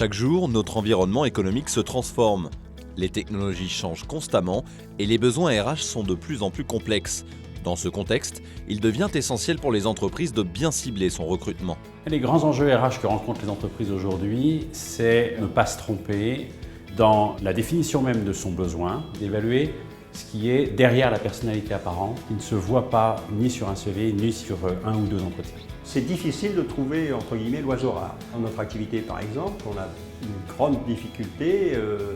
Chaque jour, notre environnement économique se transforme. Les technologies changent constamment et les besoins RH sont de plus en plus complexes. Dans ce contexte, il devient essentiel pour les entreprises de bien cibler son recrutement. Les grands enjeux RH que rencontrent les entreprises aujourd'hui, c'est ne pas se tromper dans la définition même de son besoin, d'évaluer ce qui est derrière la personnalité apparente, qui ne se voit pas ni sur un CV, ni sur un ou deux entretiens. C'est difficile de trouver, entre guillemets, l'oiseau rare. Dans notre activité, par exemple, on a une grande difficulté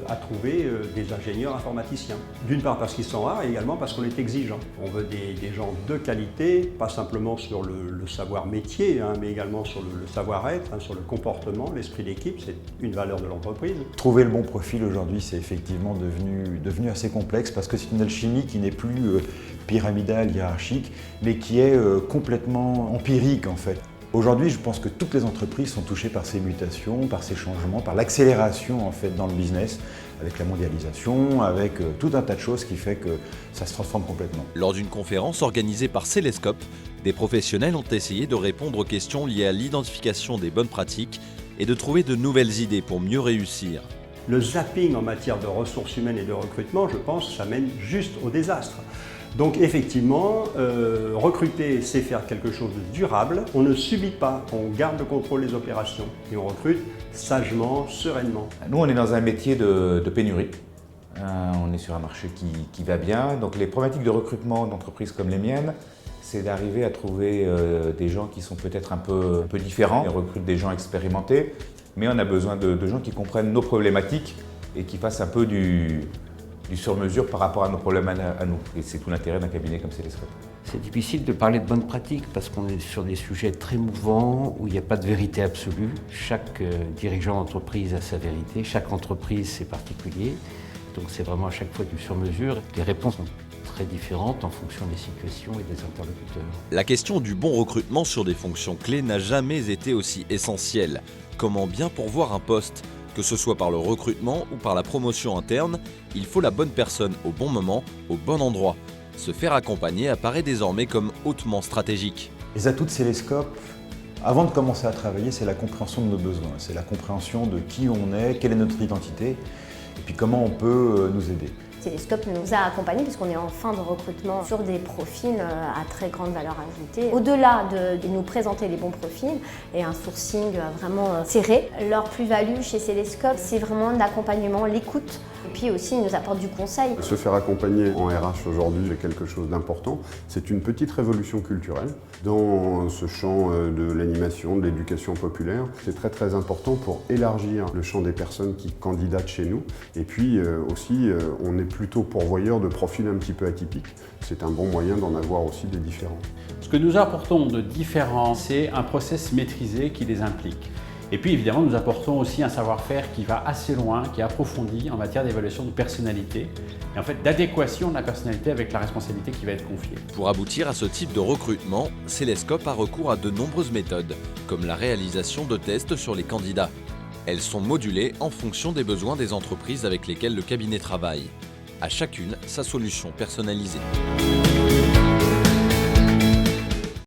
à trouver des ingénieurs informaticiens. D'une part parce qu'ils sont rares et également parce qu'on est exigeant. On veut des gens de qualité, pas simplement sur le savoir métier, mais également sur le savoir-être, sur le comportement, l'esprit d'équipe, c'est une valeur de l'entreprise. Trouver le bon profil aujourd'hui, c'est effectivement devenu assez complexe parce que c'est une alchimie qui n'est plus pyramidale, hiérarchique, mais qui est complètement empirique en fait. Aujourd'hui, je pense que toutes les entreprises sont touchées par ces mutations, par ces changements, par l'accélération en fait dans le business, avec la mondialisation, avec tout un tas de choses qui fait que ça se transforme complètement. Lors d'une conférence organisée par Célescope, des professionnels ont essayé de répondre aux questions liées à l'identification des bonnes pratiques et de trouver de nouvelles idées pour mieux réussir. Le zapping en matière de ressources humaines et de recrutement, je pense, ça mène juste au désastre. Donc effectivement, recruter, c'est faire quelque chose de durable. On ne subit pas, on garde le contrôle des opérations et on recrute sagement, sereinement. Nous, on est dans un métier de pénurie. On est sur un marché qui va bien. Donc les problématiques de recrutement d'entreprises comme les miennes, c'est d'arriver à trouver des gens qui sont peut-être un peu différents. On recrute des gens expérimentés, mais on a besoin de gens qui comprennent nos problématiques et qui fassent un peu du sur-mesure par rapport à nos problèmes à nous. Et c'est tout l'intérêt d'un cabinet comme Célescope. C'est difficile de parler de bonnes pratiques parce qu'on est sur des sujets très mouvants où il n'y a pas de vérité absolue. Chaque dirigeant d'entreprise a sa vérité, chaque entreprise c'est particulier. Donc c'est vraiment à chaque fois du sur-mesure. Les réponses sont très différentes en fonction des situations et des interlocuteurs. La question du bon recrutement sur des fonctions clés n'a jamais été aussi essentielle. Comment bien pourvoir un poste ? Que ce soit par le recrutement ou par la promotion interne, il faut la bonne personne au bon moment, au bon endroit. Se faire accompagner apparaît désormais comme hautement stratégique. Les atouts de Célescope, avant de commencer à travailler, c'est la compréhension de nos besoins, c'est la compréhension de qui on est, quelle est notre identité, et puis comment on peut nous aider. Célescope nous a accompagnés puisqu'on est en fin de recrutement sur des profils à très grande valeur ajoutée. Au-delà de nous présenter les bons profils et un sourcing vraiment serré, leur plus-value chez Célescope, c'est vraiment l'accompagnement, l'écoute. Et puis aussi, ils nous apportent du conseil. Se faire accompagner en RH aujourd'hui, c'est quelque chose d'important. C'est une petite révolution culturelle dans ce champ de l'animation, de l'éducation populaire. C'est très très important pour élargir le champ des personnes qui candidatent chez nous. Et puis aussi, on est plutôt pourvoyeur de profils un petit peu atypiques. C'est un bon moyen d'en avoir aussi des différents. Ce que nous apportons de différent, c'est un process maîtrisé qui les implique. Et puis évidemment, nous apportons aussi un savoir-faire qui va assez loin, qui est approfondi en matière d'évaluation de personnalité et en fait d'adéquation de la personnalité avec la responsabilité qui va être confiée. Pour aboutir à ce type de recrutement, Célescope a recours à de nombreuses méthodes, comme la réalisation de tests sur les candidats. Elles sont modulées en fonction des besoins des entreprises avec lesquelles le cabinet travaille. À chacune, sa solution personnalisée.